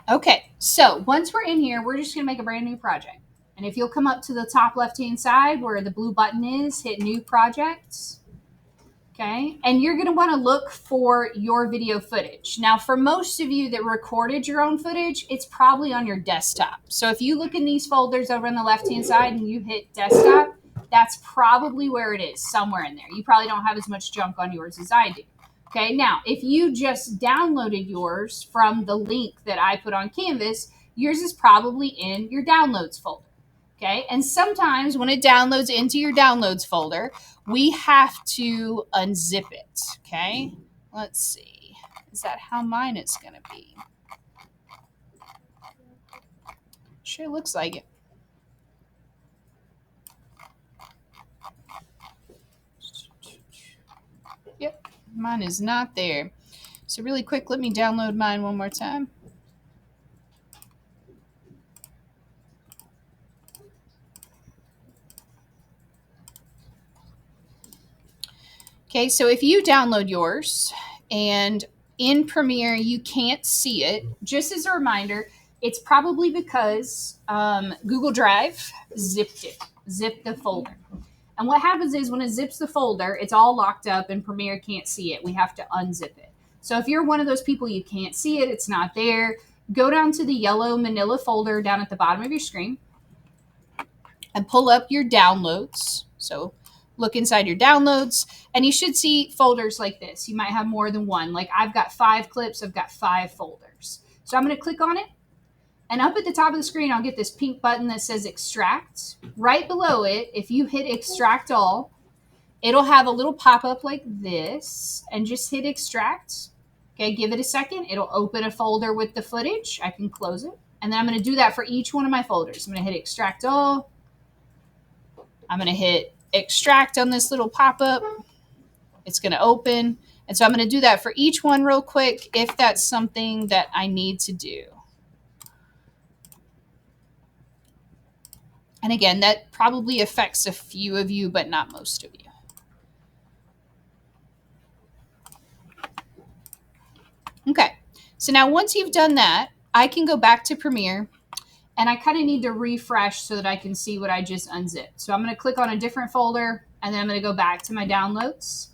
Okay, so once we're in here, we're just going to make a brand new project. And if you'll come up to the top left-hand side where the blue button is, hit New Projects. Okay, and you're going to want to look for your video footage. Now, for most of you that recorded your own footage, it's probably on your desktop. So if you look in these folders over on the left-hand side and you hit Desktop, that's probably where it is, somewhere in there. You probably don't have as much junk on yours as I do. Okay, now if you just downloaded yours from the link that I put on Canvas, yours is probably in your Downloads folder. Okay, and sometimes when it downloads into your Downloads folder, we have to unzip it. Okay, let's see. Is that how mine is going to be? Sure looks like it. Yep, mine is not there. So really quick, let me download mine one more time. Okay, so if you download yours and in Premiere you can't see it, just as a reminder, it's probably because Google Drive zipped the folder. And what happens is when it zips the folder, it's all locked up and Premiere can't see it. We have to unzip it. So if you're one of those people you can't see it, it's not there, go down to the yellow manila folder down at the bottom of your screen and pull up your downloads. So look inside your downloads and you should see folders like this. You might have more than one. Like I've got 5 clips, I've got 5 folders. So I'm going to click on it. And up at the top of the screen, I'll get this pink button that says extract. Right below it, if you hit extract all, it'll have a little pop-up like this and just hit extract. Okay, give it a second. It'll open a folder with the footage. I can close it. And then I'm going to do that for each one of my folders. I'm going to hit extract all. I'm going to hit extract on this little pop-up. It's going to open. And so I'm going to do that for each one real quick if that's something that I need to do. And again, that probably affects a few of you, but not most of you. Okay, so now once you've done that, I can go back to Premiere and I kind of need to refresh so that I can see what I just unzipped. So I'm going to click on a different folder and then I'm going to go back to my downloads.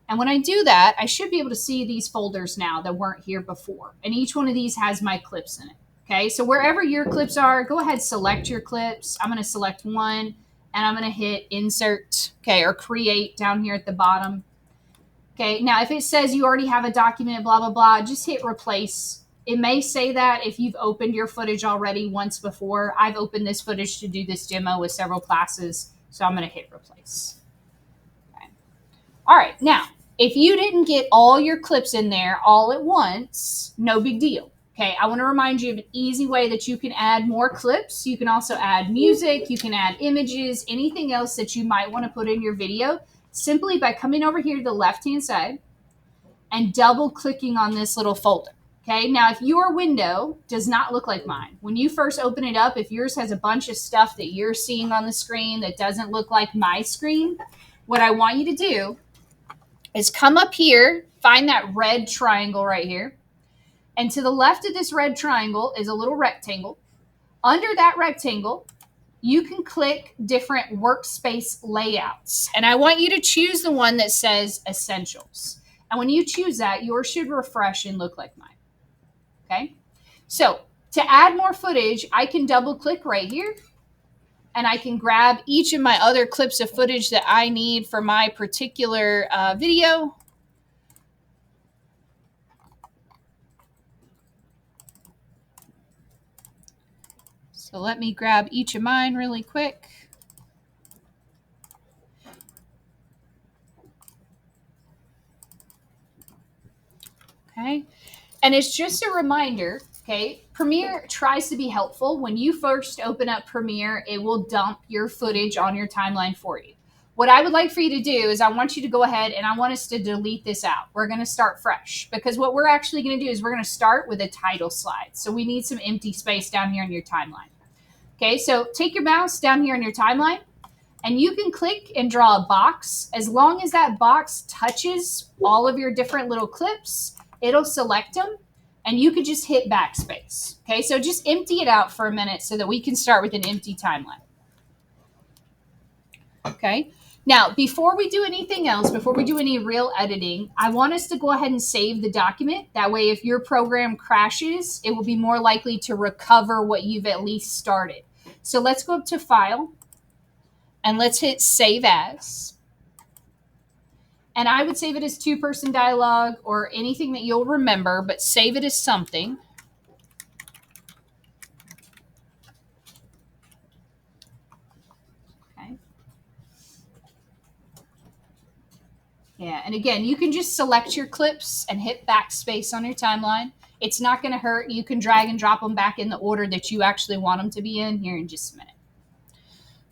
And when I do that, I should be able to see these folders now that weren't here before. And each one of these has my clips in it. Okay, so wherever your clips are, go ahead, select your clips. I'm going to select one and I'm going to hit insert, okay, or create down here at the bottom. Okay, now if it says you already have a document, blah, blah, blah, just hit replace. It may say that if you've opened your footage already once before. I've opened this footage to do this demo with several classes, so I'm going to hit replace. Okay. All right, now, if you didn't get all your clips in there all at once, no big deal. Okay, I want to remind you of an easy way that you can add more clips. You can also add music, you can add images, anything else that you might want to put in your video, simply by coming over here to the left-hand side and double clicking on this little folder. Okay, now if your window does not look like mine, when you first open it up, if yours has a bunch of stuff that you're seeing on the screen that doesn't look like my screen, what I want you to do is come up here, find that red triangle right here. And to the left of this red triangle is a little rectangle. Under that rectangle, you can click different workspace layouts. And I want you to choose the one that says Essentials. And when you choose that, yours should refresh and look like mine. Okay? So to add more footage, I can double click right here. And I can grab each of my other clips of footage that I need for my particular video. So let me grab each of mine really quick. Okay, and it's just a reminder, okay, Premiere tries to be helpful. When you first open up Premiere, it will dump your footage on your timeline for you. What I would like for you to do is I want you to go ahead and I want us to delete this out. We're going to start fresh because what we're actually going to do is we're going to start with a title slide. So we need some empty space down here in your timeline. Okay, so take your mouse down here in your timeline and you can click and draw a box. As long as that box touches all of your different little clips, it'll select them. and you could just hit backspace. Okay, so just empty it out for a minute so that we can start with an empty timeline. Okay, now before we do anything else, before we do any real editing, I want us to go ahead and save the document. That way, if your program crashes, it will be more likely to recover what you've at least started. So let's go up to File, and let's hit Save As. And I would save it as two-person dialogue or anything that you'll remember, but save it as something. Okay. Yeah, and again, you can just select your clips and hit backspace on your timeline. It's not going to hurt. You can drag and drop them back in the order that you actually want them to be in here in just a minute.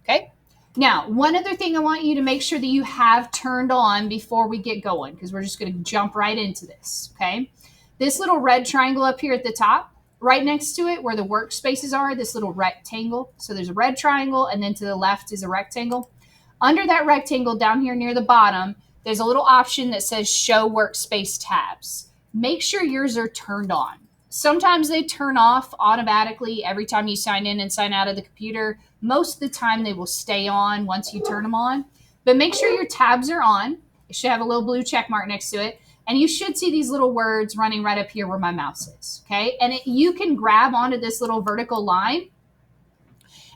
Okay. Now, one other thing I want you to make sure that you have turned on before we get going, because we're just going to jump right into this, okay? This little red triangle up here at the top, right next to it where the workspaces are, this little rectangle. So there's a red triangle, and then to the left is a rectangle. Under that rectangle down here near the bottom, there's a little option that says Show Workspace Tabs. Make sure yours are turned on. Sometimes they turn off automatically every time you sign in and sign out of the computer. Most of the time they will stay on once you turn them on. But make sure your tabs are on. It should have a little blue check mark next to it. And you should see these little words running right up here where my mouse is. Okay. And you can grab onto this little vertical line,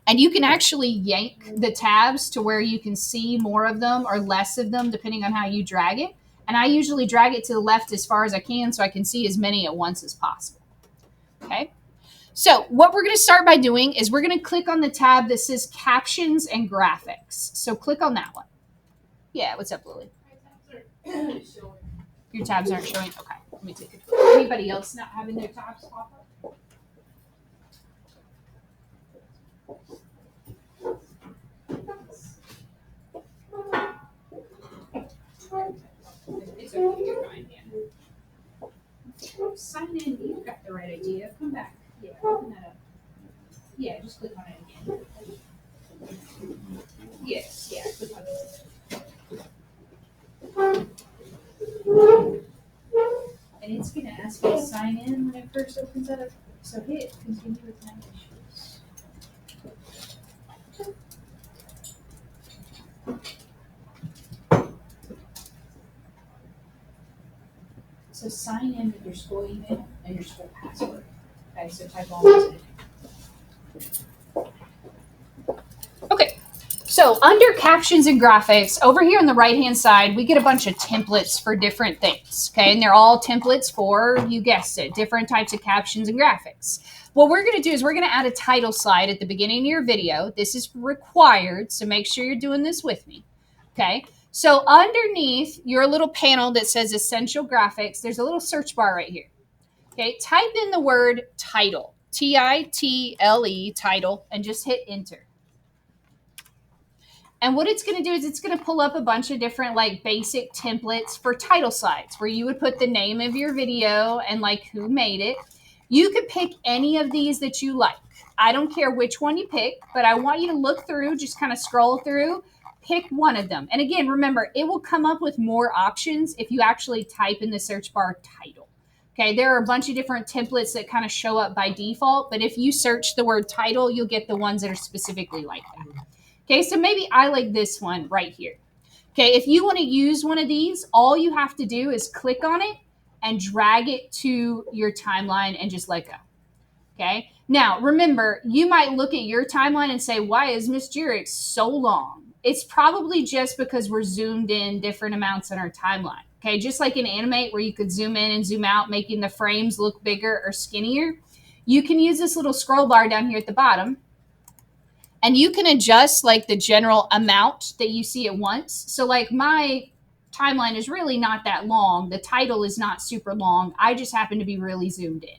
and you can actually yank the tabs to where you can see more of them or less of them, depending on how you drag it. And I usually drag it to the left as far as I can so I can see as many at once as possible. Okay, so what we're going to start by doing is we're going to click on the tab that says Captions and Graphics. So click on that one. Yeah, what's up, Lily? Your tabs aren't showing? Okay, let me take a look. Anybody else not having their tabs pop up? It's okay, you're fine, yeah. Sign in, you've got the right idea. Come back. Yeah, open that up. Yeah, just click on it again. Yes, yeah, click on it. And it's going to ask you to sign in when it first opens up. So hit continue with no issues. So sign in with your school email and your school password. Okay, so type all those in. Okay, so under Captions and Graphics, over here on the right-hand side, we get a bunch of templates for different things, okay? And they're all templates for, you guessed it, different types of captions and graphics. What we're going to do is we're going to add a title slide at the beginning of your video. This is required, so make sure you're doing this with me, okay? So underneath your little panel that says Essential Graphics, there's a little search bar right here. Okay, type in the word title, T-I-T-L-E, title, and just hit enter. And what it's going to do is it's going to pull up a bunch of different like basic templates for title slides where you would put the name of your video and like who made it. You could pick any of these that you like. I don't care which one you pick, but I want you to look through, just kind of scroll through, pick one of them. And again, remember, it will come up with more options if you actually type in the search bar title. Okay, there are a bunch of different templates that kind of show up by default, but if you search the word title, you'll get the ones that are specifically like that. Okay, so maybe I like this one right here. Okay, if you want to use one of these, all you have to do is click on it and drag it to your timeline and just let go. Okay, now remember, you might look at your timeline and say, why is Miss Jurek so long? It's probably just because we're zoomed in different amounts on our timeline. Okay, just like in Animate where you could zoom in and zoom out, making the frames look bigger or skinnier, you can use this little scroll bar down here at the bottom, and you can adjust like the general amount that you see at once. So like my timeline is really not that long. The title is not super long. I just happen to be really zoomed in.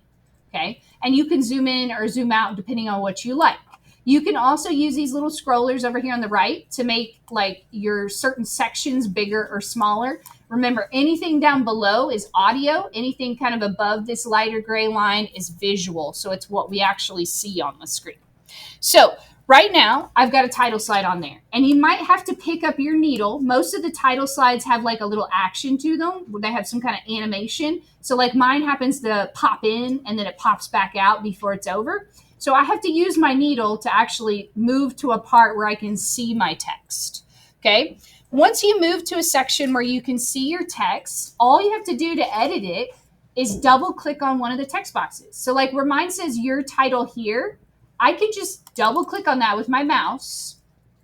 Okay, and you can zoom in or zoom out depending on what you like. You can also use these little scrollers over here on the right to make like your certain sections bigger or smaller. Remember, anything down below is audio. Anything kind of above this lighter gray line is visual. So it's what we actually see on the screen. So Right now, I've got a title slide on there, and you might have to pick up your needle. Most of the title slides have like a little action to them. They have some kind of animation. So, like mine happens to pop in and then it pops back out before it's over. So, I have to use my needle to actually move to a part where I can see my text. Okay. Once you move to a section where you can see your text, all you have to do to edit it is double click on one of the text boxes. So, like where mine says your title here, I can just double click on that with my mouse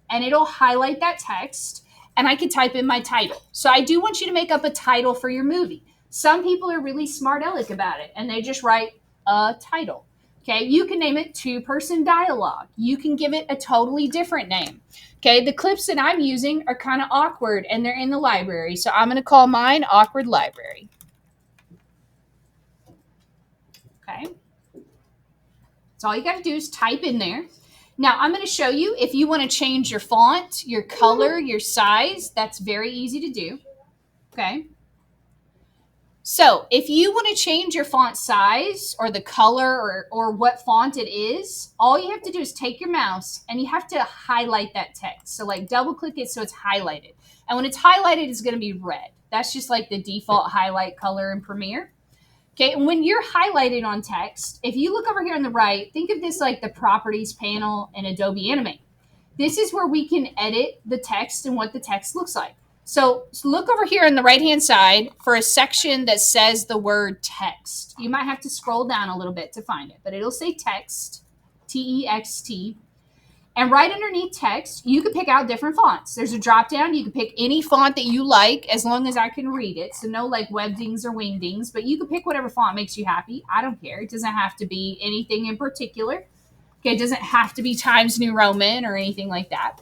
and it'll highlight that text and I can type in my title. So I do want you to make up a title for your movie. Some people are really smart aleck about it and they just write a title. Okay, you can name it two-person dialogue. You can give it a totally different name. Okay, the clips that I'm using are kind of awkward and they're in the library. So I'm going to call mine Awkward Library. Okay. So all you got to do is type in there. Now I'm going to show you if you want to change your font, your color, your size. That's very easy to do. Okay. So if you want to change your font size or the color or what font it is, all you have to do is take your mouse and you have to highlight that text. So like double click it so it's highlighted. And when it's highlighted, it's going to be red. That's just like the default highlight color in Premiere. Okay, and when you're highlighted on text, if you look over here on the right, think of this like the properties panel in Adobe Animate. This is where we can edit the text and what the text looks like. So look over here on the right-hand side for a section that says the word text. You might have to scroll down a little bit to find it, but it'll say text, T-E-X-T. And right underneath text, you can pick out different fonts. There's a drop down. You can pick any font that you like as long as I can read it. So no like webdings or wingdings, but you can pick whatever font makes you happy. I don't care. It doesn't have to be anything in particular. Okay, it doesn't have to be Times New Roman or anything like that.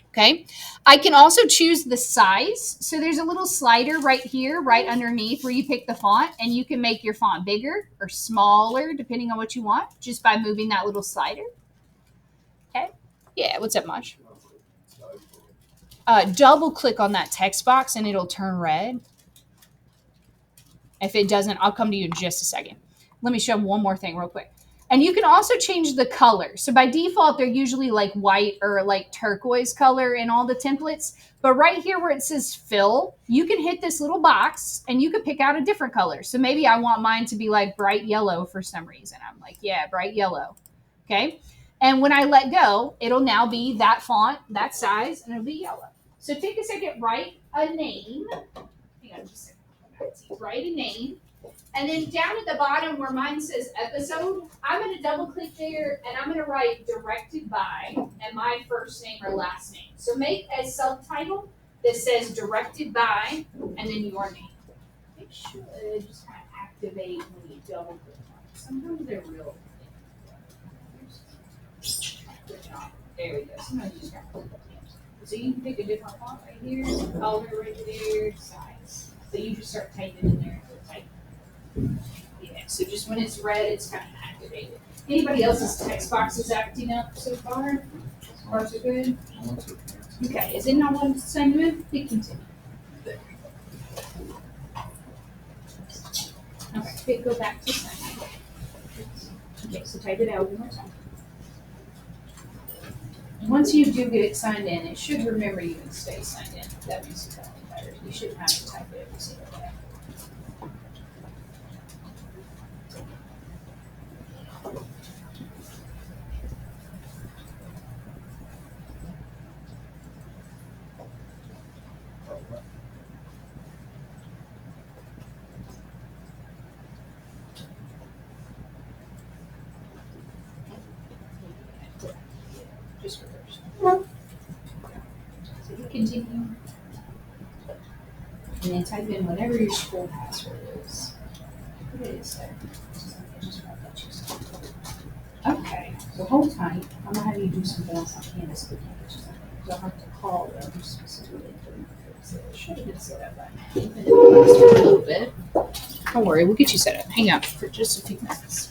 Okay, I can also choose the size. So there's a little slider right here, right underneath where you pick the font, and you can make your font bigger or smaller depending on what you want just by moving that little slider. Okay. Yeah, what's up, Maj? Double click on that text box and it'll turn red. If it doesn't, I'll come to you in just a second. Let me show one more thing real quick. And you can also change the color. So by default, they're usually like white or like turquoise color in all the templates. But right here where it says fill, you can hit this little box and you can pick out a different color. So maybe I want mine to be like bright yellow for some reason. I'm like, yeah, bright yellow. Okay. And when I let go, it'll now be that font, that size, and it'll be yellow. So take a second, write a name. Hang on just a second. Write a name. And then down at the bottom where mine says episode, I'm going to double click there and I'm going to write directed by and my first name or last name. So make a subtitle that says directed by and then your name. It should just kind of activate when you double click on it. Sometimes they're real. There we go. Sometimes you just got to click on it. So you can pick a different font right here, color right there, size. So you just start typing in there and type. Yeah, so just when it's red, it's kind of activated. Anybody else's text box is acting up so far? Ours are good? Okay, is it not one to send with? Hit continue. Okay, go back to send. Okay, so type it out one more time. Once you do get it signed in, it should remember you and stay signed in. That makes it better. You shouldn't have to type it every single day. Just reverse. So you continue. And then type in whatever your school password is. What it is there. Okay, so hold tight. I'm gonna have you do something else on Canvas with Canvas. You'll have to call them specifically for it. Should have been set up by now. Even if it lasts for a little bit. Don't worry, we'll get you set up. Hang out for just a few minutes.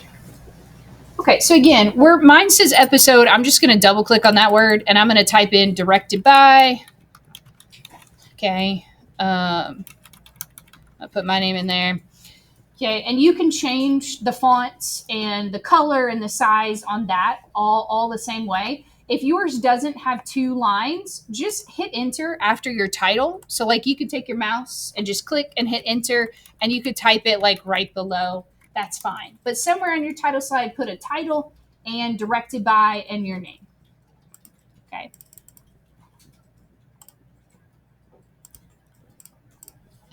Okay, so again, where mine says episode, I'm just going to double click on that word and I'm going to type in directed by. Okay, I'll put my name in there. Okay, and you can change the fonts and the color and the size on that all the same way. If yours doesn't have two lines, just hit enter after your title. So like you could take your mouse and just click and hit enter, and you could type it like right below. That's fine. But somewhere on your title slide, put a title and directed by and your name. Okay.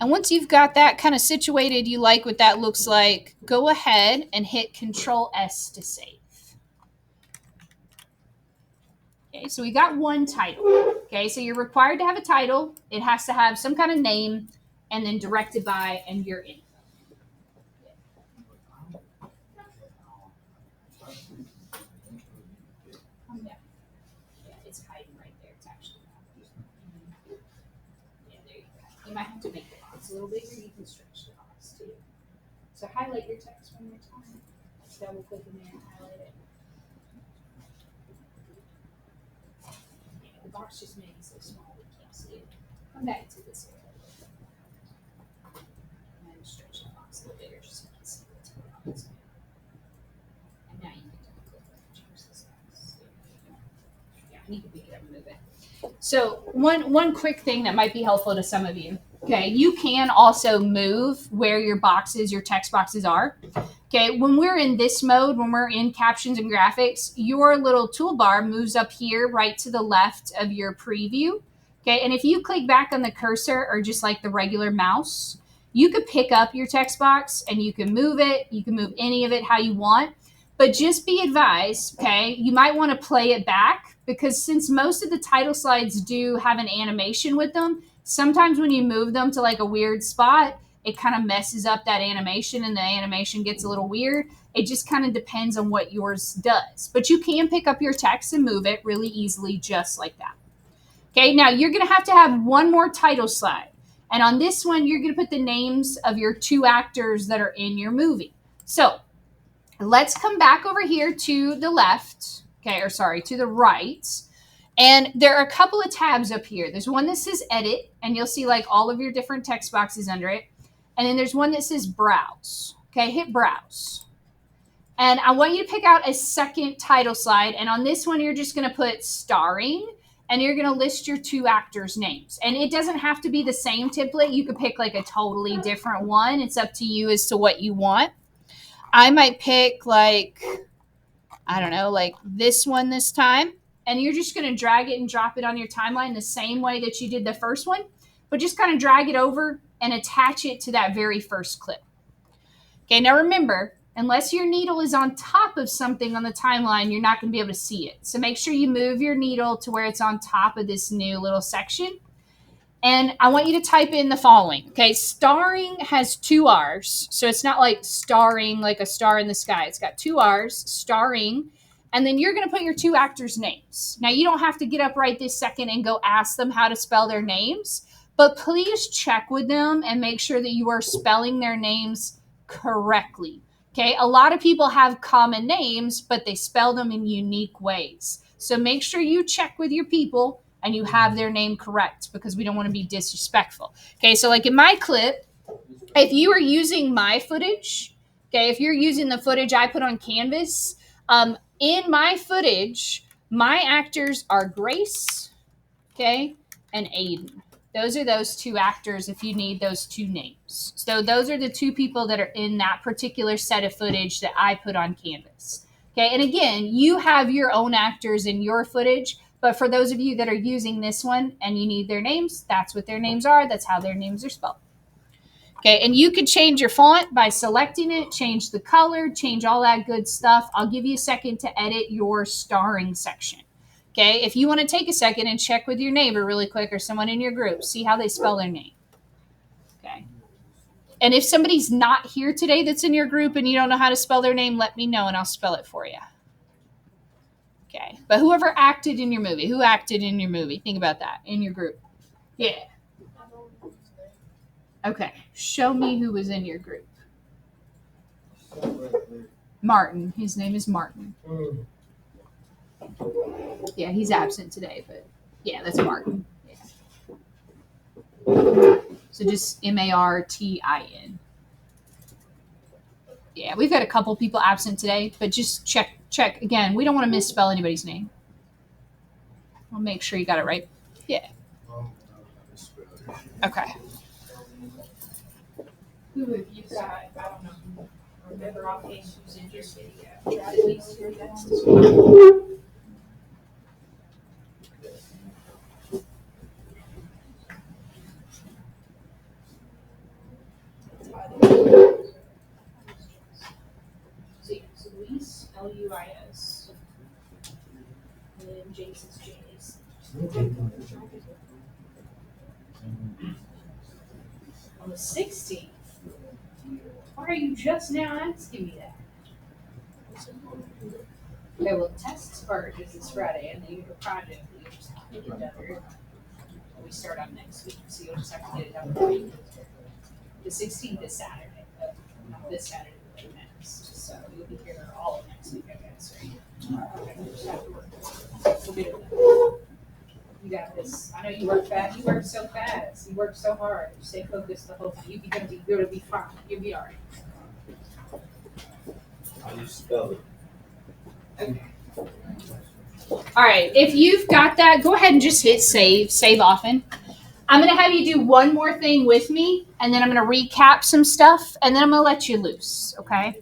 And once you've got that kind of situated, you like what that looks like, go ahead and hit Control S to save. Okay, so we got one title. Okay, so you're required to have a title. It has to have some kind of name and then directed by and your info. Yeah, it's hiding right there. It's actually not. Yeah, there you go. You might have to make the box a little bigger. You can stretch the box too. So highlight your text one more time. Double click in there and highlight it. Yeah, the box just made it so small we can't see it. Come back to this area. And stretch the box a little bigger just so you can see what's going on. And now you can double click and change the size. Yeah, you can pick it up and move it. So one quick thing that might be helpful to some of you. Okay, you can also move where your boxes, your text boxes are. Okay, when we're in this mode, when we're in captions and graphics, your little toolbar moves up here right to the left of your preview. Okay, and if you click back on the cursor or just like the regular mouse, you could pick up your text box and you can move it. You can move any of it how you want. But just be advised, okay, you might want to play it back because since most of the title slides do have an animation with them, sometimes when you move them to like a weird spot, it kind of messes up that animation and the animation gets a little weird. It just kind of depends on what yours does. But you can pick up your text and move it really easily just like that. Okay, now you're going to have one more title slide. And on this one, you're going to put the names of your two actors that are in your movie. So let's come back over here to the left, okay, or sorry, to the right. And there are a couple of tabs up here. There's one that says edit, and you'll see like all of your different text boxes under it. And then there's one that says browse. Okay, hit browse. And I want you to pick out a second title slide. And on this one, you're just going to put starring, and you're going to list your two actors' names. And it doesn't have to be the same template. You could pick like a totally different one. It's up to you as to what you want. I might pick like, I don't know, like this one this time. And you're just going to drag it and drop it on your timeline the same way that you did the first one, but just kind of drag it over and attach it to that very first clip. Okay, now remember, unless your needle is on top of something on the timeline, you're not going to be able to see it. So make sure you move your needle to where it's on top of this new little section. And I want you to type in the following. Okay, starring has two R's. So it's not like starring like a star in the sky. It's got two R's, starring. And then you're going to put your two actors' names. Now, you don't have to get up right this second and go ask them how to spell their names, but please check with them and make sure that you are spelling their names correctly. Okay, a lot of people have common names, but they spell them in unique ways. So make sure you check with your people and you have their name correct because we don't want to be disrespectful. Okay, so like in my clip, if you are using my footage, okay, if you're using the footage I put on Canvas, in my footage, my actors are Grace, okay, and Aiden. Those are those two actors if you need those two names. So those are the two people that are in that particular set of footage that I put on Canvas. Okay, and again, you have your own actors in your footage, but for those of you that are using this one and you need their names, that's what their names are. That's how their names are spelled. Okay, and you can change your font by selecting it, change the color, change all that good stuff. I'll give you a second to edit your starring section. Okay, if you want to take a second and check with your neighbor really quick or someone in your group, see how they spell their name. Okay. And if somebody's not here today that's in your group and you don't know how to spell their name, let me know and I'll spell it for you. Okay, but whoever acted in your movie, who acted in your movie? Think about that in your group. Yeah. Okay, show me who was in your group. Martin. His name is Martin. Yeah, he's absent today, but yeah, that's Martin. Yeah. So just Martin. Yeah, we've got a couple people absent today, but just check again. We don't want to misspell anybody's name. I'll make sure you got it right. Yeah. Okay. Who have you got? I don't know. Remember offhand who's interested? Yeah. Try to these your next. So Luis, Luis, and then Jason's J's. On the 16th. Why are you just now asking me that? Okay, well, tests are just this Friday, and then you have a project that you just have to get done. We start on next week, so you'll just have to get it done. The 16th is Saturday, but not this Saturday, but next. So you'll be here all of next week, I guess, right? Okay, we'll just have to work. We'll get it done. You got this. I know you work fast. You work so fast. You work so hard. You stay focused the whole time. You're gonna be fine. You'll be alright. How do you spell it? Okay. All right. If you've got that, go ahead and just hit save. Save often. I'm going to have you do one more thing with me, and then I'm going to recap some stuff, and then I'm going to let you loose. Okay?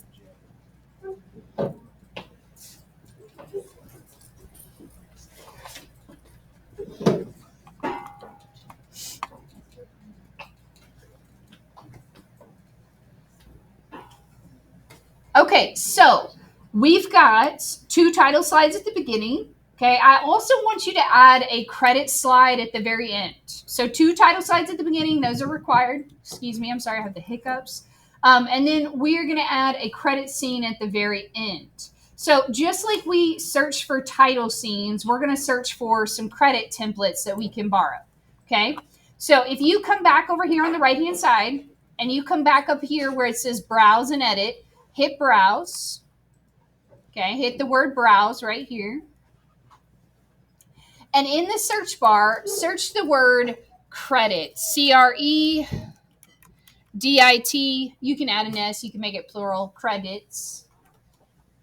Okay, so we've got 2 title slides at the beginning. Okay, I also want you to add a credit slide at the very end. So 2 title slides at the beginning, those are required. Excuse me, I'm sorry, I have the hiccups. And then we are going to add a credit scene at the very end. So just like we search for title scenes, we're going to search for some credit templates that we can borrow. Okay, so if you come back over here on the right-hand side, and you come back up here where it says Browse and Edit, hit Browse. Okay, hit the word Browse right here. And in the search bar, search the word credit, CREDIT. You can add an S, you can make it plural, credits.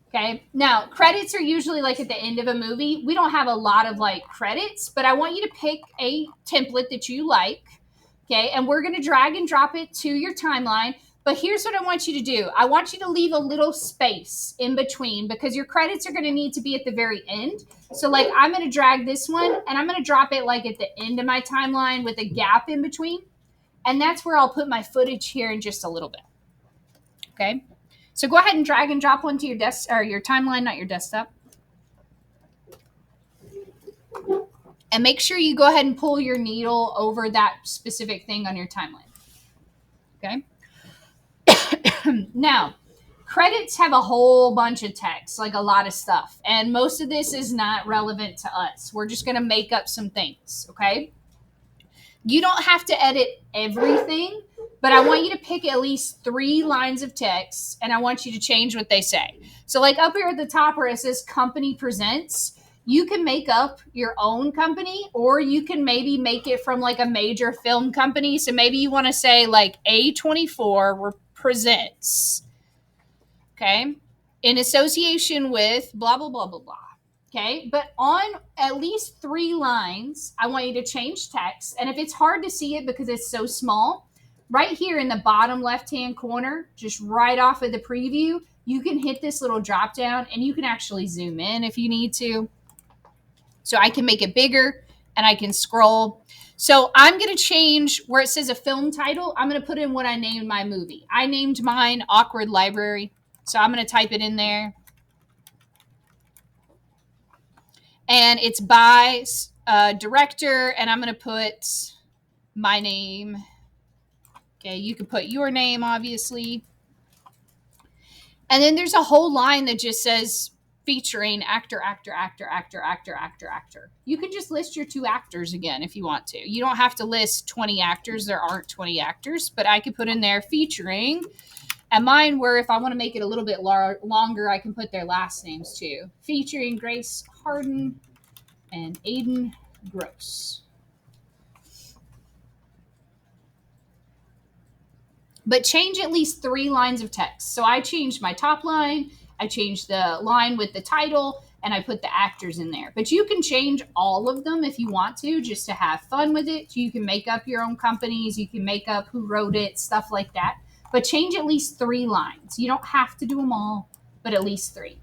Okay, now credits are usually like at the end of a movie. We don't have a lot of like credits, but I want you to pick a template that you like. Okay, and we're going to drag and drop it to your timeline. But here's what I want you to do. I want you to leave a little space in between because your credits are going to need to be at the very end. So like I'm going to drag this one and I'm going to drop it like at the end of my timeline with a gap in between. And that's where I'll put my footage here in just a little bit. Okay. So go ahead and drag and drop one to your desk or your timeline, not your desktop. And make sure you go ahead and pull your needle over that specific thing on your timeline. Okay. Now, credits have a whole bunch of text, like a lot of stuff. And most of this is not relevant to us. We're just going to make up some things, okay? You don't have to edit everything, but I want you to pick at least 3 lines of text, and I want you to change what they say. So like up here at the top where it says company presents, you can make up your own company, or you can maybe make it from like a major film company. So maybe you want to say like A24 presents, okay, in association with blah, blah, blah, blah, blah. Okay, but on at least 3 lines, I want you to change text. And if it's hard to see it because it's so small, right here in the bottom left-hand corner, just right off of the preview, you can hit this little drop down and you can actually zoom in if you need to. So I can make it bigger and I can scroll. So I'm going to change where it says a film title. I'm going to put in what I named my movie. I named mine Awkward Library. So I'm going to type it in there. And it's by director, and I'm going to put my name. Okay, you can put your name, obviously. And then there's a whole line that just says featuring actor, actor, actor, actor, actor, actor, actor. You can just list your 2 actors again if you want to. You don't have to list 20 actors. There aren't 20 actors, but I could put in there featuring. And mine were, if I want to make it a little bit longer, I can put their last names too. Featuring Grace Harden and Aiden Gross. but change at least 3 lines of text. So I changed my top line, I changed the line with the title, and I put the actors in there. But you can change all of them if you want to, just to have fun with it. You can make up your own companies, you can make up who wrote it, stuff like that. But change at least 3 lines. You don't have to do them all, but at least 3.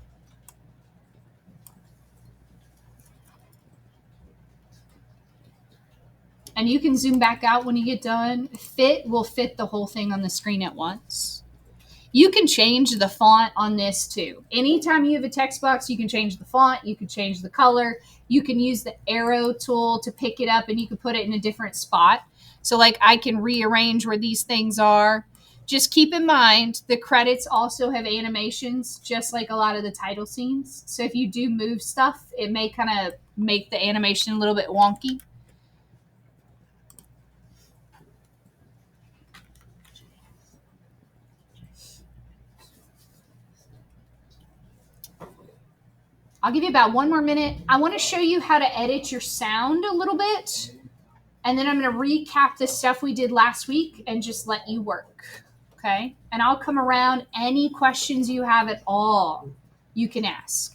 And you can zoom back out when you get done. Fit will fit the whole thing on the screen at once. You can change the font on this too. Anytime you have a text box, you can change the font, you can change the color, you can use the arrow tool to pick it up, and you can put it in a different spot. So like I can rearrange where these things are. Just keep in mind the credits also have animations, just like a lot of the title scenes. So if you do move stuff, it may kind of make the animation a little bit wonky. I'll give you about 1 more minute. I want to show you how to edit your sound a little bit. And then I'm going to recap the stuff we did last week and just let you work. Okay? And I'll come around. Any questions you have at all, you can ask.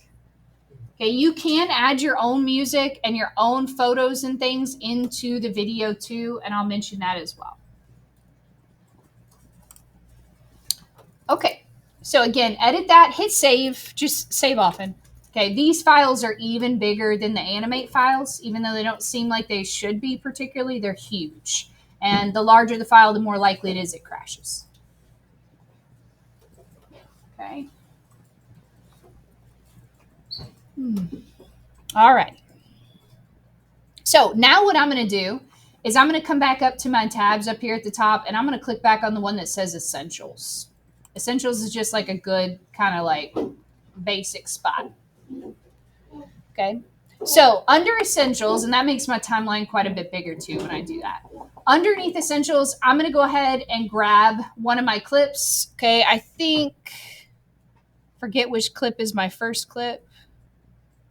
Okay? You can add your own music and your own photos and things into the video too. And I'll mention that as well. Okay. So again, edit that, hit save, just save often. Okay, these files are even bigger than the Animate files, even though they don't seem like they should be particularly, they're huge. And the larger the file, the more likely it is it crashes. Okay. All right. So now what I'm going to do is I'm going to come back up to my tabs up here at the top, and I'm going to click back on the one that says Essentials. Essentials is just like a good kind of like basic spot. Okay. So under Essentials, and that makes my timeline quite a bit bigger too when I do that. Underneath Essentials, I'm going to go ahead and grab one of my clips. Okay. I think, forget which clip is my first clip.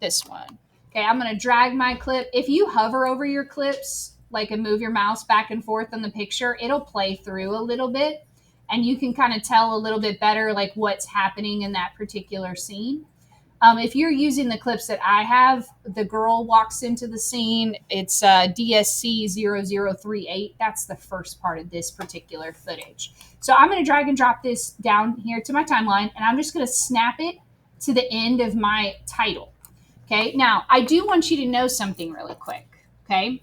This one. Okay. I'm going to drag my clip. If you hover over your clips, like and move your mouse back and forth on the picture, it'll play through a little bit and you can kind of tell a little bit better like what's happening in that particular scene. If you're using the clips that I have, the girl walks into the scene. It's DSC 0038. That's the first part of this particular footage. So I'm going to drag and drop this down here to my timeline, and I'm just going to snap it to the end of my title. Okay, now I do want you to know something really quick. Okay,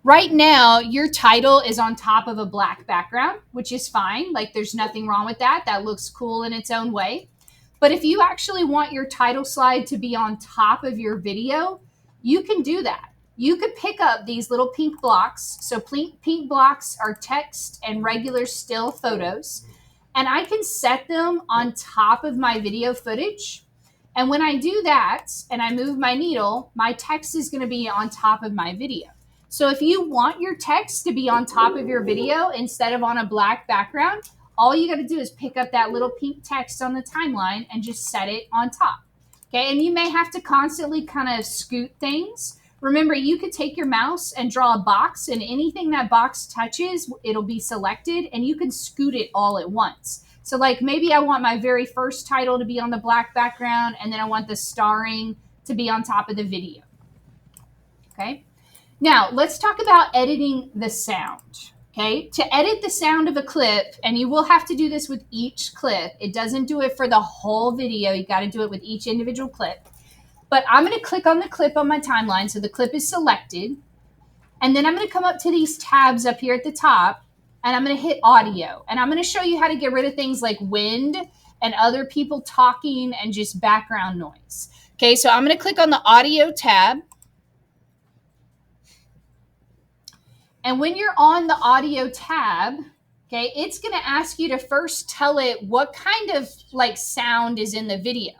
right now your title is on top of a black background, which is fine. Like there's nothing wrong with that. That looks cool in its own way. But if you actually want your title slide to be on top of your video, you can do that. You could pick up these little pink blocks. So pink blocks are text and regular still photos. And I can set them on top of my video footage. And when I do that and I move my needle, my text is going to be on top of my video. So if you want your text to be on top of your video instead of on a black background, all you got to do is pick up that little pink text on the timeline and just set it on top. Okay, and you may have to constantly kind of scoot things. Remember, you could take your mouse and draw a box, and anything that box touches, it'll be selected, and you can scoot it all at once. So like maybe I want my very first title to be on the black background, and then I want the starring to be on top of the video. Okay, now let's talk about editing the sound. Okay, to edit the sound of a clip, and you will have to do this with each clip. It doesn't do it for the whole video. You got to do it with each individual clip. But I'm going to click on the clip on my timeline. So the clip is selected. And then I'm going to come up to these tabs up here at the top, and I'm going to hit audio. And I'm going to show you how to get rid of things like wind and other people talking and just background noise. Okay, so I'm going to click on the audio tab. And when you're on the audio tab, okay, it's going to ask you to first tell it what kind of like sound is in the video.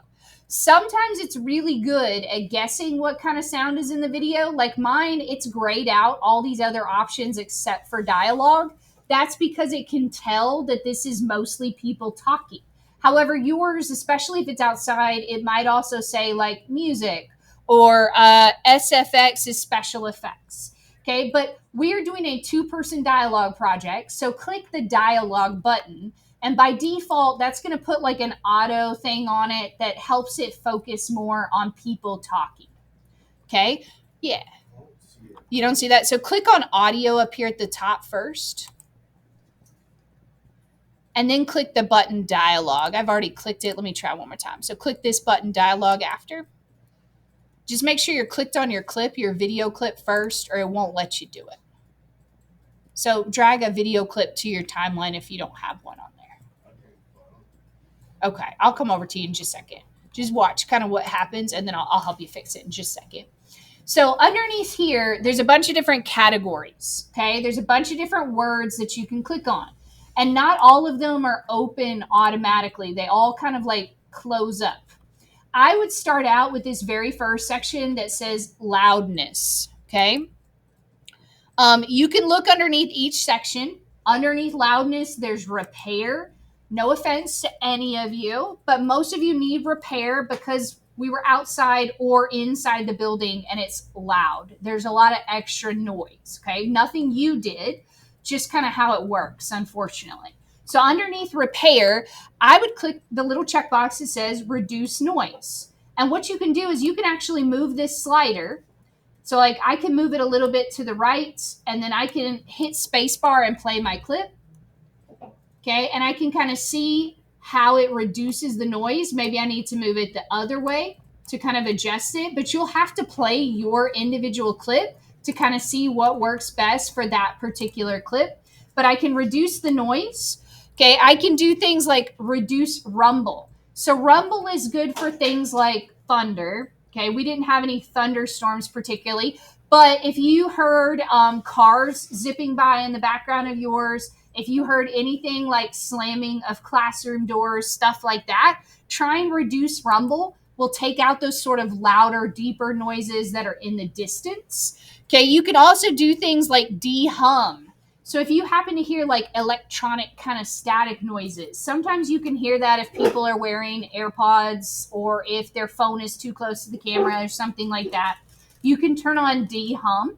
Sometimes it's really good at guessing what kind of sound is in the video. Like mine, it's grayed out all these other options except for dialogue. That's because it can tell that this is mostly people talking. However, yours, especially if it's outside, it might also say like music or SFX is special effects. Okay, but we're doing a 2-person dialogue project. So click the dialogue button. And by default, that's going to put like an auto thing on it that helps it focus more on people talking. Okay, yeah. You don't see that? So click on audio up here at the top first. And then click the button dialogue. I've already clicked it. Let me try one more time. So click this button dialogue after. Just make sure you're clicked on your clip, your video clip first, or it won't let you do it. So drag a video clip to your timeline if you don't have one on there. Okay, I'll come over to you in just a second. Just watch kind of what happens, and then I'll help you fix it in just a second. So underneath here, there's a bunch of different categories, okay? There's a bunch of different words that you can click on. And not all of them are open automatically. They all kind of like close up. I would start out with this very first section that says loudness, okay? You can look underneath each section. Underneath loudness, there's repair. No offense to any of you, but most of you need repair because we were outside or inside the building and it's loud. There's a lot of extra noise, okay? Nothing you did, just kind of how it works, unfortunately. So underneath repair, I would click the little checkbox that says reduce noise. And what you can do is you can actually move this slider. So like I can move it a little bit to the right and then I can hit spacebar and play my clip. Okay, and I can kind of see how it reduces the noise. Maybe I need to move it the other way to kind of adjust it, but you'll have to play your individual clip to kind of see what works best for that particular clip. But I can reduce the noise. Okay, I can do things like reduce rumble. So rumble is good for things like thunder. Okay, we didn't have any thunderstorms particularly, but if you heard cars zipping by in the background of yours, if you heard anything like slamming of classroom doors, stuff like that, try and reduce rumble. Will take out those sort of louder, deeper noises that are in the distance. Okay, you can also do things like de-hum. So if you happen to hear like electronic kind of static noises, sometimes you can hear that if people are wearing AirPods or if their phone is too close to the camera or something like that. You can turn on de-hum.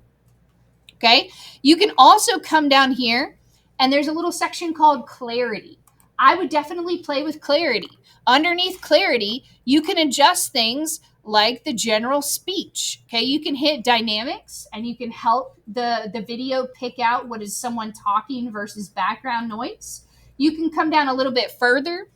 Okay, you can also come down here and there's a little section called clarity. I would definitely play with clarity. Underneath clarity, you can adjust things like the general speech. Okay, you can hit dynamics and you can help the video pick out what is someone talking versus background noise. You can come down a little bit further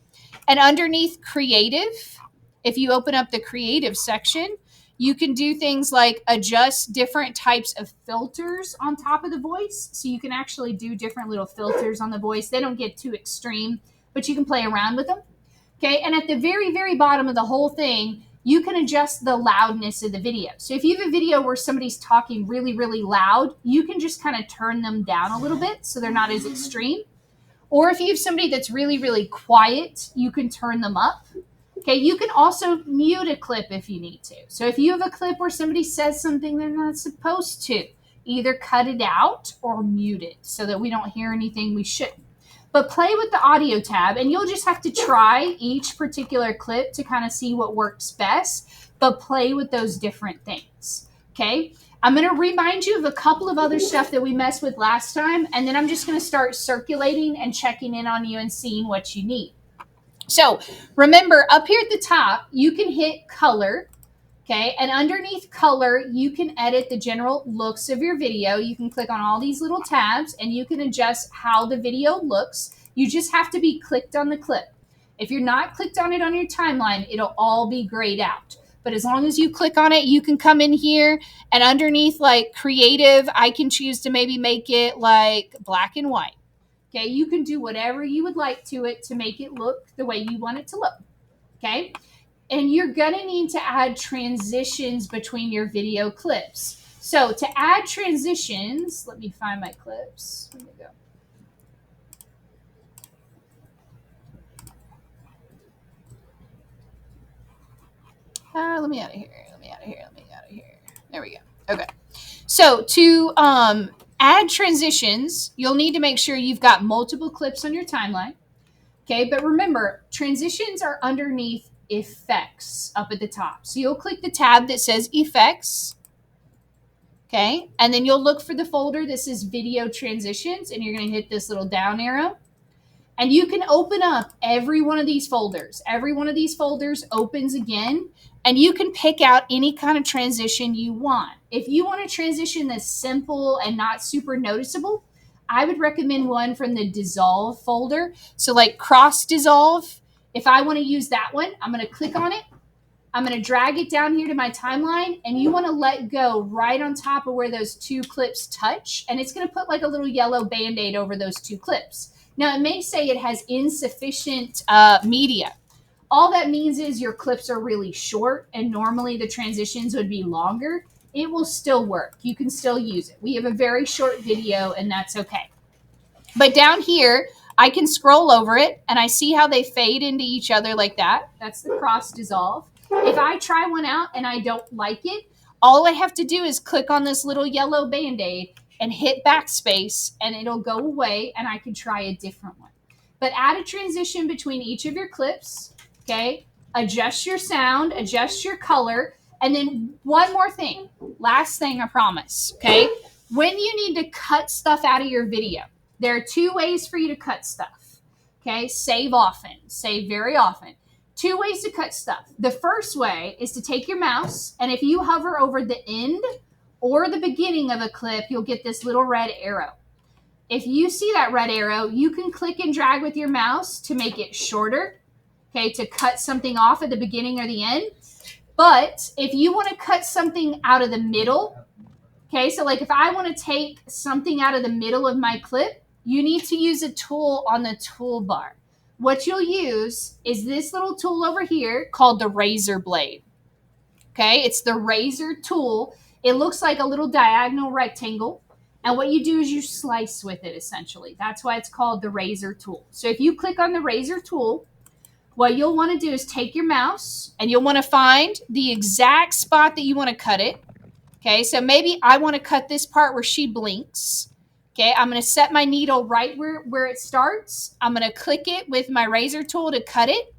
and underneath creative, if you open up the creative section, you can do things like adjust different types of filters on top of the voice. So you can actually do different little filters on the voice. They don't get too extreme, but you can play around with them. Okay, and at the very, very bottom of the whole thing, you can adjust the loudness of the video. So if you have a video where somebody's talking really, really loud, you can just kind of turn them down a little bit so they're not as extreme. Or if you have somebody that's really, really quiet, you can turn them up. Okay, you can also mute a clip if you need to. So if you have a clip where somebody says something they're not supposed to, either cut it out or mute it so that we don't hear anything we shouldn't. But play with the audio tab and you'll just have to try each particular clip to kind of see what works best, but play with those different things. Okay, I'm going to remind you of a couple of other stuff that we messed with last time, and then I'm just going to start circulating and checking in on you and seeing what you need. So remember, up here at the top, you can hit color, okay? And underneath color, you can edit the general looks of your video. You can click on all these little tabs and you can adjust how the video looks. You just have to be clicked on the clip. If you're not clicked on it on your timeline, it'll all be grayed out. But as long as you click on it, you can come in here and underneath like creative, I can choose to maybe make it like black and white. Okay, you can do whatever you would like to it to make it look the way you want it to look. Okay, and you're gonna need to add transitions between your video clips. So to add transitions, let me find my clips. Here we go. Let me out of here. There we go. Okay. So to add transitions, you'll need to make sure you've got multiple clips on your timeline. Okay, but remember, transitions are underneath effects up at the top. So you'll click the tab that says effects. Okay. And then you'll look for the folder. This is video transitions, and you're going to hit this little down arrow. And you can open up every one of these folders. Every one of these folders opens again, and you can pick out any kind of transition you want. If you want a transition that's simple and not super noticeable, I would recommend one from the dissolve folder. So like cross dissolve, if I want to use that one, I'm going to click on it. I'm going to drag it down here to my timeline, and you want to let go right on top of where those two clips touch. And it's going to put like a little yellow Band-Aid over those two clips. Now, it may say it has insufficient media. All that means is your clips are really short, and normally the transitions would be longer. It will still work. You can still use it. We have a very short video, and that's okay. But down here, I can scroll over it, and I see how they fade into each other like that. That's the cross dissolve. If I try one out and I don't like it, all I have to do is click on this little yellow Band-Aid and hit backspace, and it'll go away, and I can try a different one. But add a transition between each of your clips, okay? Adjust your sound, adjust your color, and then one more thing. Last thing, I promise, okay? When you need to cut stuff out of your video, there are two ways for you to cut stuff, okay? Save often, save very often. Two ways to cut stuff. The first way is to take your mouse, and if you hover over the end or the beginning of a clip, you'll get this little red arrow. If you see that red arrow, you can click and drag with your mouse to make it shorter, okay, to cut something off at the beginning or the end. But if you want to cut something out of the middle, okay, so like if I want to take something out of the middle of my clip, you need to use a tool on the toolbar. What you'll use is this little tool over here called the razor blade. Okay, it's the razor tool. It looks like a little diagonal rectangle. And what you do is you slice with it, essentially. That's why it's called the razor tool. So if you click on the razor tool, what you'll want to do is take your mouse, and you'll want to find the exact spot that you want to cut it. Okay, so maybe I want to cut this part where she blinks. Okay, I'm going to set my needle right where it starts. I'm going to click it with my razor tool to cut it.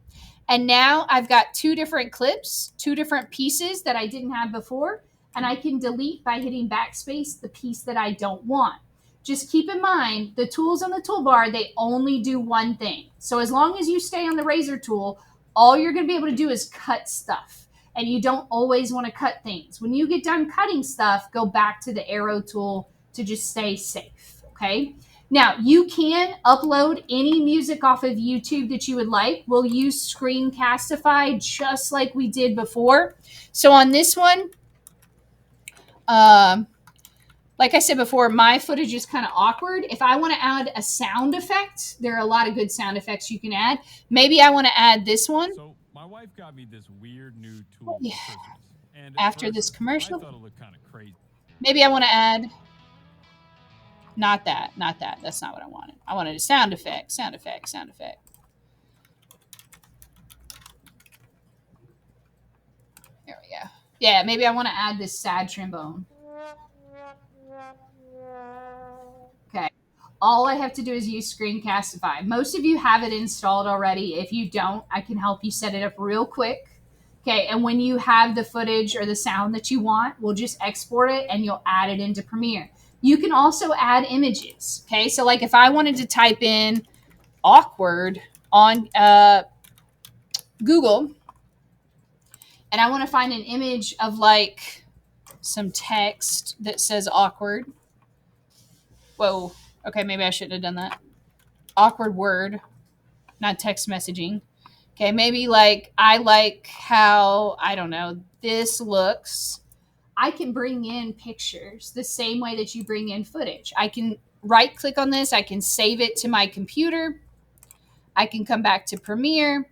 And now I've got two different clips, two different pieces that I didn't have before. And I can delete by hitting backspace the piece that I don't want. Just keep in mind, the tools on the toolbar, they only do one thing. So as long as you stay on the razor tool, all you're going to be able to do is cut stuff. And you don't always want to cut things. When you get done cutting stuff, go back to the arrow tool to just stay safe, okay? Now, you can upload any music off of YouTube that you would like. We'll use Screencastify just like we did before. So on this one, like I said before, my footage is kind of awkward. If I want to add a sound effect, there are a lot of good sound effects you can add. Maybe I want to add this one. So my wife got me this weird new tool for Christmas. And after this commercial, I thought it looked kind of crazy. Maybe I want to add, not that. That's not what I wanted. I wanted a sound effect. There we go. Yeah, maybe I want to add this sad trombone. Okay. All I have to do is use Screencastify. Most of you have it installed already. If you don't, I can help you set it up real quick. Okay, and when you have the footage or the sound that you want, we'll just export it and you'll add it into Premiere. You can also add images. Okay, so like if I wanted to type in awkward on Google, and I want to find an image of like some text that says awkward. Whoa. Okay, maybe I shouldn't have done that. Awkward word, not text messaging. Okay, maybe like I like how, I don't know, this looks. I can bring in pictures the same way that you bring in footage. I can right click on this. I can save it to my computer. I can come back to Premiere.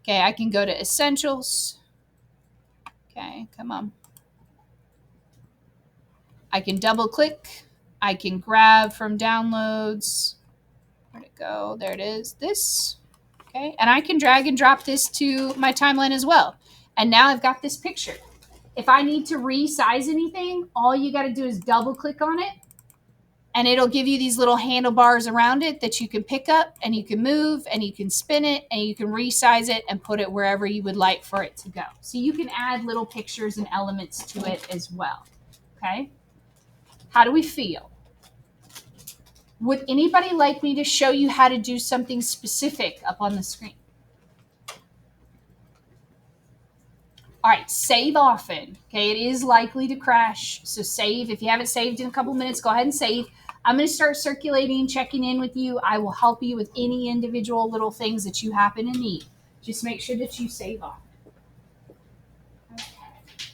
Okay, I can go to Essentials. Okay, come on. I can double click. I can grab from downloads. Where'd it go? There it is. This. Okay, and I can drag and drop this to my timeline as well. And now I've got this picture. If I need to resize anything, all you got to do is double click on it, and it'll give you these little handlebars around it that you can pick up, and you can move, and you can spin it, and you can resize it and put it wherever you would like for it to go. So you can add little pictures and elements to it as well. Okay. How do we feel? Would anybody like me to show you how to do something specific up on the screen? All right, save often. Okay, it is likely to crash. So save. If you haven't saved in a couple minutes, go ahead and save. I'm going to start circulating, checking in with you. I will help you with any individual little things that you happen to need. Just make sure that you save often. Okay.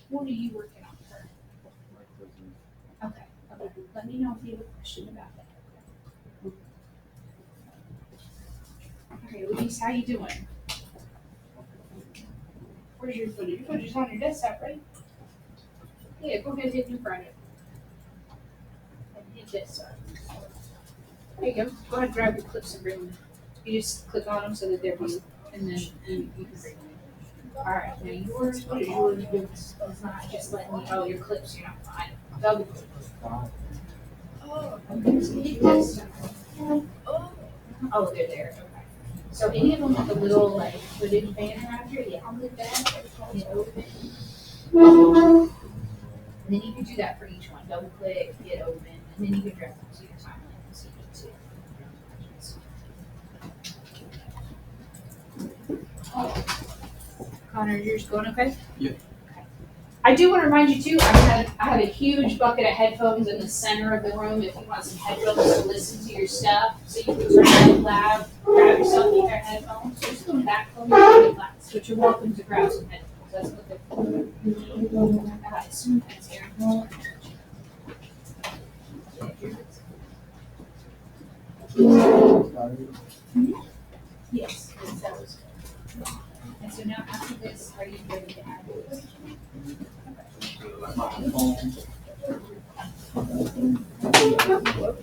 What are you working on, Kurt? Okay. Okay. Let me know if you have a question about that. Okay, Louise, how you doing? Where's your footage? Your footage is on your desktop, right? Yeah, go ahead and hit new project. And hit desktop. There you go. Go ahead and grab your clips and bring them. You just click on them so that they're viewed, and then you can bring them. All right, now yours, what is yours doing? It's not just letting me, oh, your clips, you're not fine. Double click. Okay, so hit desktop. Oh, they're there, okay. So any of them with a little like footage banner after, yeah, I'll click that, hit open. And then you can do that for each one. Double click, hit open, and then you can drag them to your timeline and see it too. Connor, yours going okay? Yeah. Okay. I do want to remind you too, I have a huge bucket of headphones in the center of the room if you want some headphones to listen to your stuff. So you can turn it loud, grab yourself a pair of headphones. Just come back from your class, but you're welcome to grab some headphones. That's what they're for. Alright, smooth heads here. Yes, that was good. And so now after this, are you ready to add the question? What do you want to put?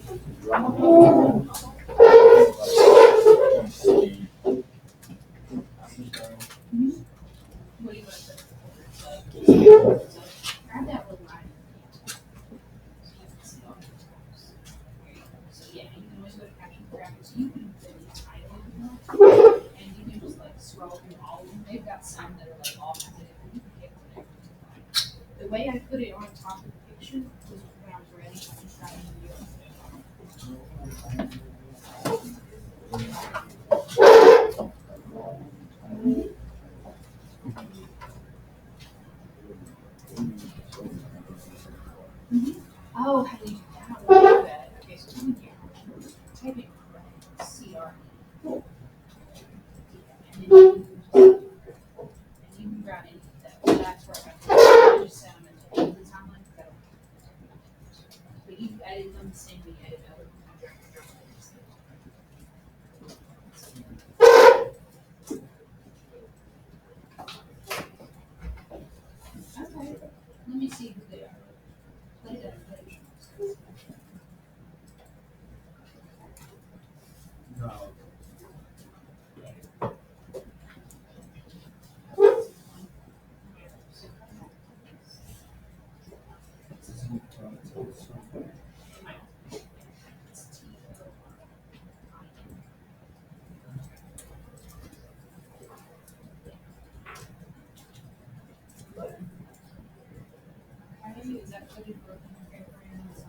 Grab that little line. So yeah, you can always go to caption graphics. You can put the title if you want. And you can just like scroll through all of them. They've got some that are like all kinds of different. You can pick whatever you like. The way I put it on top of the picture was when I was ready. I just got into the Oh, how do you do that? Okay, so come here. Type in CR. And then you can grab any of that. That's where I just set them into the timeline. But you edit them the same way you edit other Okay. Let me see who they are. Play that. No. Is that footage broken airframes?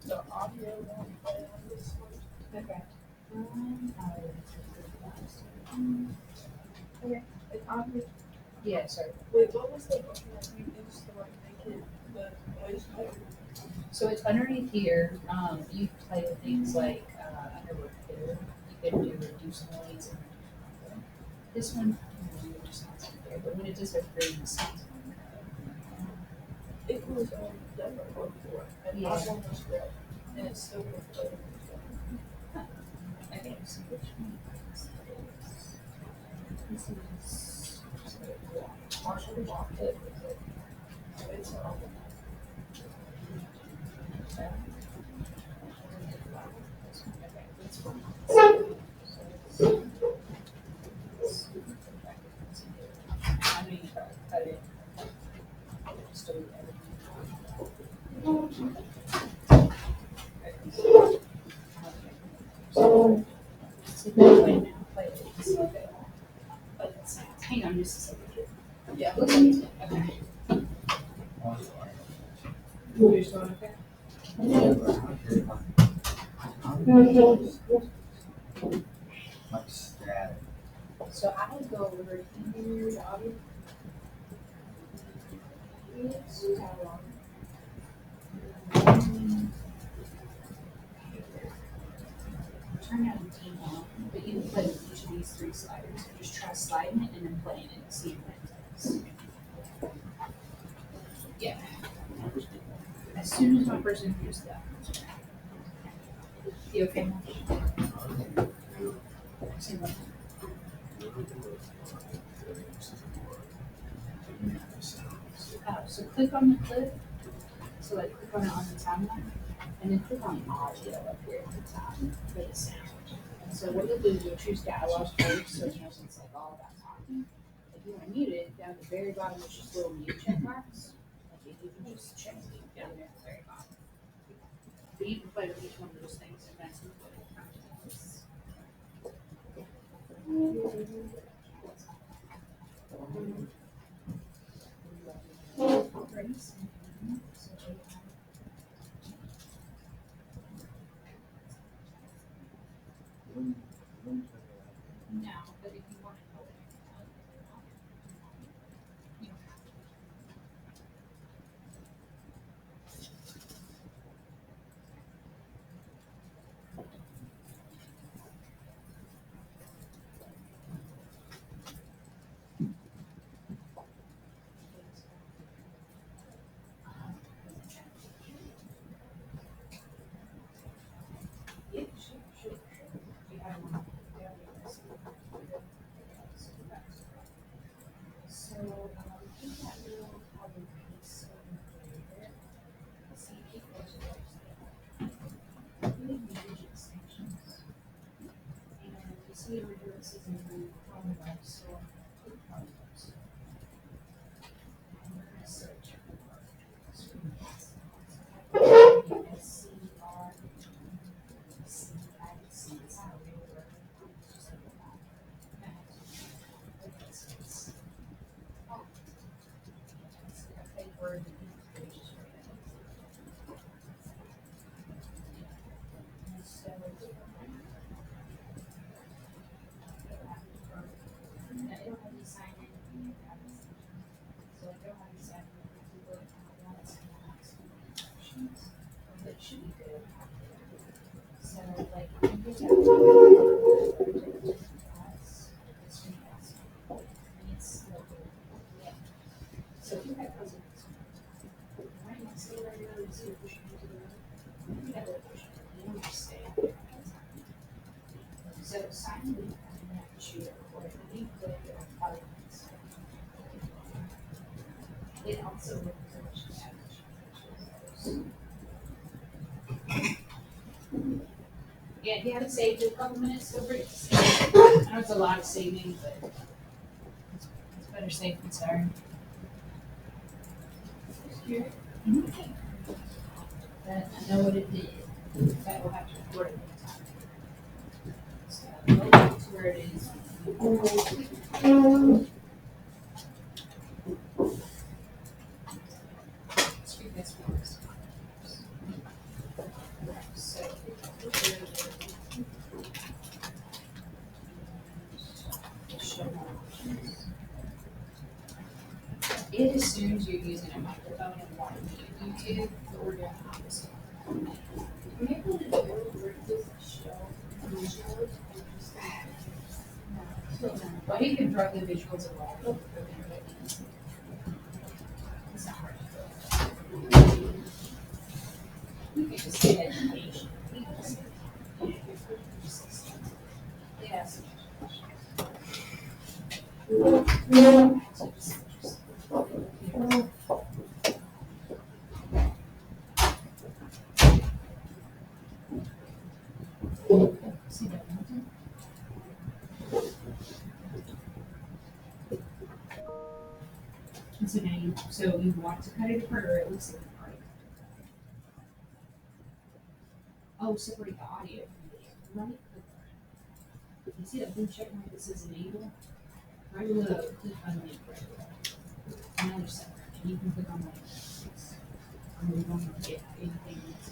The audio won't play on this one. Okay. Okay. The audio. Yeah, sorry. Wait, what was the button that we used to like make it the voice player? So it's underneath here. You play with things like under repair. You can do reduce noise. And this one, reduce noise repair. But when it does repair, the sounds. It was never on before, and Yeah. I almost read, and it's still with the. Okay, so which one is this? This is Partially blocked it. It's on. So play now. Play it. See if it but it's not. Hang on just a second. Yeah. Looks like it's okay. You're just going okay? Like static. So I would go over here to audio. It's catalog. Turn down the team on, but you can play with each of these three sliders. Just try sliding it and then playing it and see what it does. Yeah. As soon as my person hears that. You okay, Mark? Say what? So click on the clip. So like click on it on the timeline, and then click on audio up here at the top for the sound. And so what you'll do is you'll choose dialogue first, so it knows it's like all about talking. If you want to mute it, down at the very bottom, there's just little mute check marks. Like you can just check it down there at the very bottom. But you can play with each one of those things, and that's what it is. No, but if you want to know it, you don't have to. Yeah, sure. You have one. So, I think that will probably be so there. See, keep those really huge extensions. And you see over here it says in blue Chromebook, so click Chromebooks. And we're gonna search for SCR. It's not a real word. It's just like that. Oh. It's a fake word that you can just write it. And so, I don't have you sign in. So I don't have you sign in. People want to sign out instructions, but it should be good. So like, you get that. So if you have presidents, right next to the regular, you see a push to the right. You have a push, you don't just stay up there all the time. So sign in and then shoot it, or you click it on parliaments. It also requires yeah, if you haven't saved it a couple minutes, feel free to save it. I know it's a lot of saving, but it's better safe than sorry. That I know what it did. That will have to record it next time. So go back to where it is. Screw this first. So it assumes you're using a microphone and wanting to YouTube, but we're doing the opposite. Maybe the video where it does show visuals and just Well, he can drug the visuals as well. It's not hard to do. You can just say education. You can just say, yes. See that mountain? And so now you want to cut it apart, or it looks like you've already cut it apart. Oh, separate the audio from the video, right? You see that blue check mark that says enable? Right below, click unmute right below. Another separate, and you can click on like this. And we won't get anything else.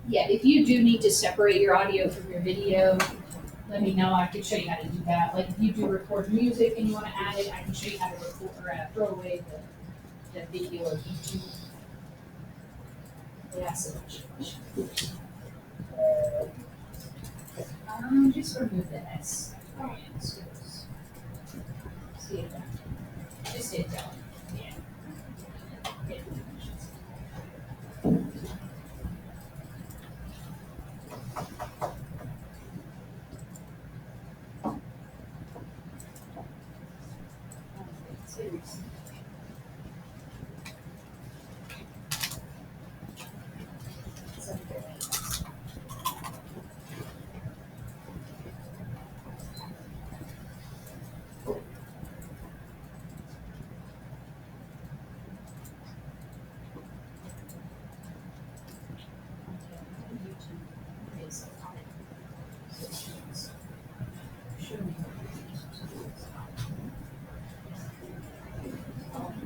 Yeah, if you do need to separate your audio from your video, let me know. I can show you how to do that. Like if you do record music and you want to add it, I can show you how to record or throw away the video of YouTube. Yeah, so much. Just remove the S. Oh, yeah, this goes. See it down. Just hit down. Yeah. Hit permissions. Seriously.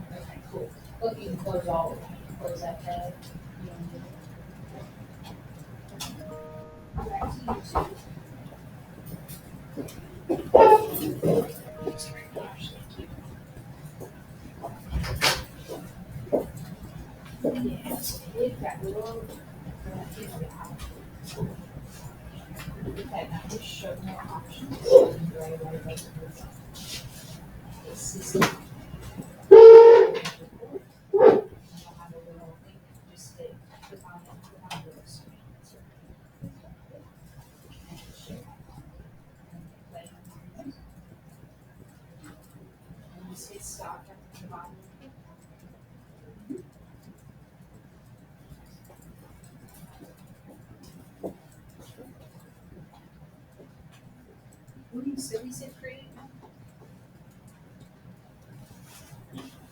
Okay, cool. Look, you can close all of that. Close that tab. You don't need it. Back to YouTube. Yeah, so hit that little. Okay, now just show more options. Right away, like this is. Just stay. Click on it. Click on the screen. And just hit stop at the bottom. What do you say? We said create.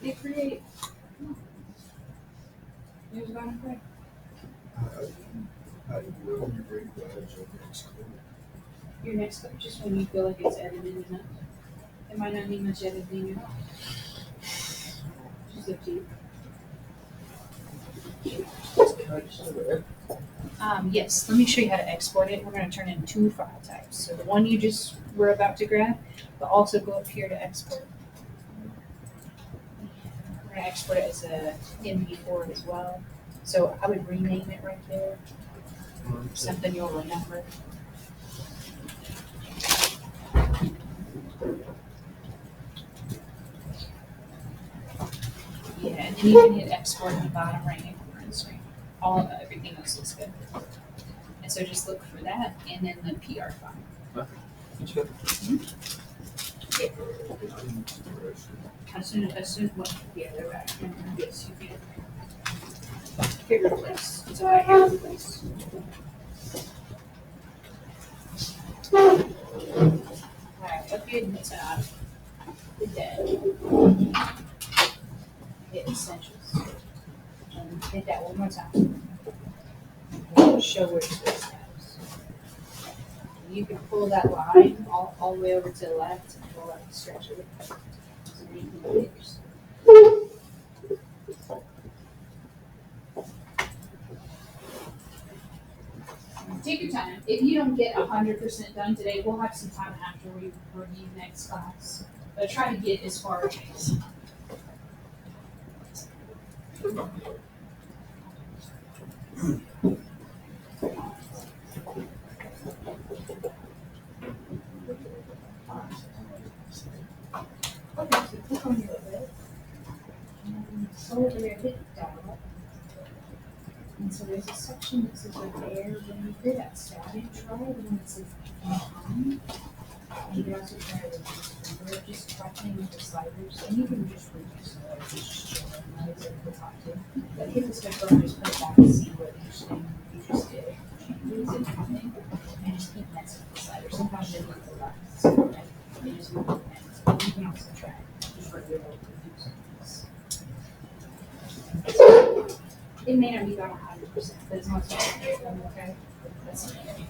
Hit create. Here's what I'm quick. How do you know when you bring the edge of next clip? Your next clip, just when you feel like it's edited enough. It might not need much editing at all. Just up to you. Yes, let me show you how to export it. We're going to turn in two file types. So the one you just were about to grab, but also go up here to export. We're going to export it as a MP4 as well. So I would rename it right there. Something you'll remember. Yeah, and then you can hit export in the bottom right hand corner of the screen. Everything else looks good. And so just look for that and then the PR file. As soon as yeah, they're back. Yes, you can. Hit replace. It's all right, hit replace. Alright, up here in the top, the dead. Hit essentials. And hit that one more time. Show where it's supposed to go. You can pull that line all the way over to the left and pull up the stretch of it. So you can do it yourself. Take your time. If you don't get 100% done today, we'll have some time after we review next class. But try to get as far as possible. Okay, so click on your lid. And so over there, hit dial. And so there's a section that says repair. When you hear that static, try the one that says on. And you can also try to reduce just by playing with the sliders. And you can just reduce the noise, just chill and noise at the top too. But hit the switch button, just put it back and see what each thing you just did. Changes and everything. And just keep messing with the sliders. Sometimes they look a lot. So they just move the pens. But you can also try just regular reduce. It may not be about 100%. But as much as I can, I'm okay. That's okay.